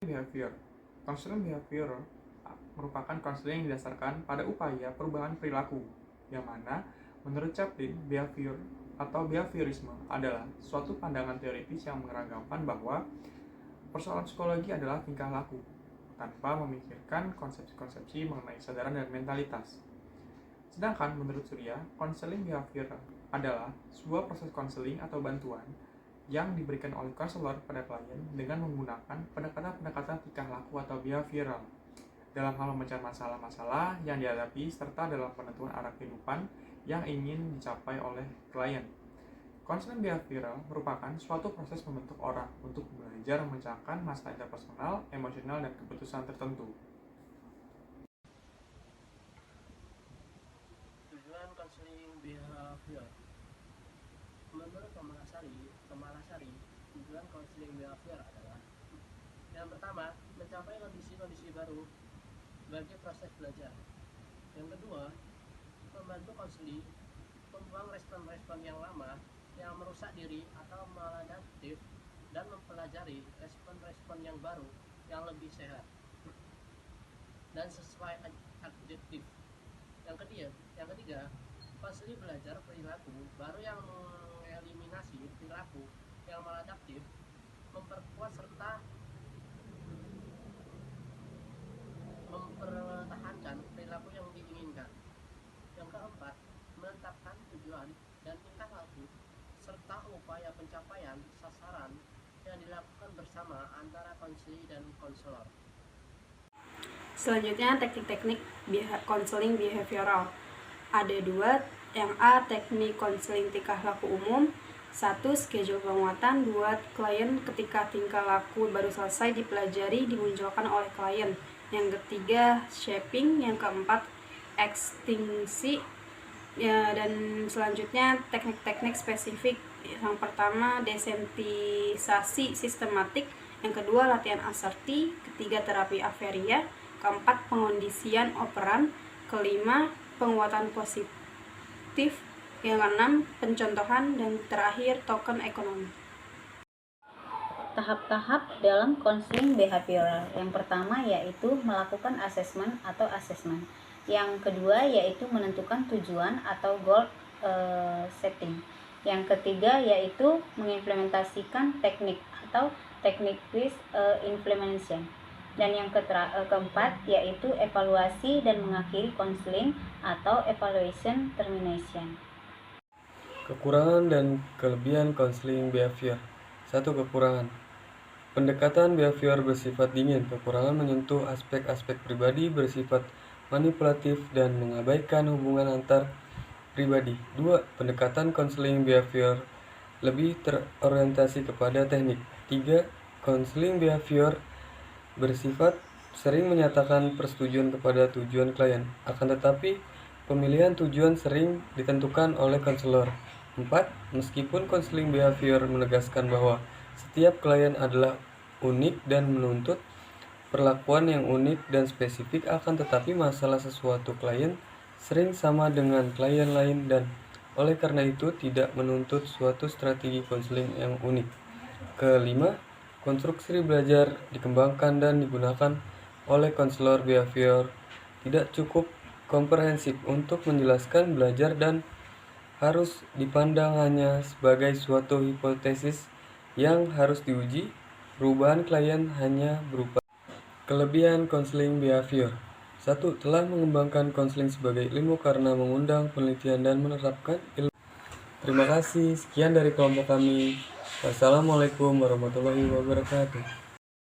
Behavior. Konseling behavior merupakan konseling yang didasarkan pada upaya perubahan perilaku, yang mana menurut Chaplin, behavior atau behaviorisme adalah suatu pandangan teoritis yang mengeragamkan bahwa persoalan psikologi adalah tingkah laku, tanpa memikirkan konsepsi-konsepsi mengenai kesadaran dan mentalitas. Sedangkan menurut Surya, konseling behavior adalah sebuah proses konseling atau bantuan yang diberikan oleh konselor pada klien dengan menggunakan pendekatan-pendekatan tingkah laku atau behavioral dalam hal memecahkan masalah-masalah yang dihadapi serta dalam penentuan arah kehidupan yang ingin dicapai oleh klien. Konseling behavioral merupakan suatu proses membentuk orang untuk belajar memecahkan masalah interpersonal, emosional, dan keputusan tertentu. Tujuan konseling behavior. Menurut Pemalasari, tujuan konseling behavior adalah: yang pertama, mencapai kondisi-kondisi baru sebagai proses belajar. Yang kedua, membantu konseli membuang respon-respon yang lama yang merusak diri atau maladaptif dan mempelajari respon-respon yang baru yang lebih sehat dan sesuai objektif. Yang ketiga, konseli belajar perilaku baru yang mengeliminasi perilaku yang maladaptif, memperkuat serta mempertahankan perilaku yang diinginkan. Yang keempat, menetapkan tujuan dan tingkah laku serta upaya pencapaian sasaran yang dilakukan bersama antara konseli dan konselor. Selanjutnya, teknik-teknik konseling behavioral. Ada dua. Yang A, teknik konseling tingkah laku umum. 1. Schedule penguatan. 2. Klien ketika tingkah laku baru selesai dipelajari dimunculkan oleh klien. Yang ketiga, shaping. Yang keempat, ekstinksi. Dan selanjutnya, teknik-teknik spesifik. Yang pertama, desensitisasi sistematik. Yang kedua, latihan aserti. Ketiga, terapi aferia. Keempat, pengondisian operan. Kelima, penguatan positif. Yang keenam, pencontohan. Dan terakhir, token ekonomi. Tahap-tahap dalam konseling behavioral. Yang pertama yaitu melakukan asesmen atau assessment. Yang kedua yaitu menentukan tujuan atau goal setting. Yang ketiga yaitu mengimplementasikan teknik atau teknik with implementation. Dan yang keempat yaitu evaluasi dan mengakhiri konseling atau evaluation termination. Kekurangan dan kelebihan konseling behavior. 1. Kekurangan. Pendekatan behavior bersifat dingin. Kekurangan menyentuh aspek-aspek pribadi, bersifat manipulatif dan mengabaikan hubungan antar pribadi. 2. Pendekatan konseling behavior lebih terorientasi kepada teknik. 3. Konseling behavior bersifat sering menyatakan persetujuan kepada tujuan klien, akan tetapi pemilihan tujuan sering ditentukan oleh konselor. 4. Meskipun konseling behavior menegaskan bahwa setiap klien adalah unik dan menuntut perlakuan yang unik dan spesifik, akan tetapi masalah sesuatu klien sering sama dengan klien lain dan oleh karena itu tidak menuntut suatu strategi konseling yang unik. Kelima, konstruksi belajar dikembangkan dan digunakan oleh konselor behavior tidak cukup komprehensif untuk menjelaskan belajar dan harus dipandang hanya sebagai suatu hipotesis yang harus diuji. Perubahan klien hanya berupa kelebihan konseling behavior. 1. Telah mengembangkan konseling sebagai ilmu karena mengundang penelitian dan menerapkan ilmu. Terima kasih. Sekian dari kelompok kami. Wassalamualaikum warahmatullahi wabarakatuh.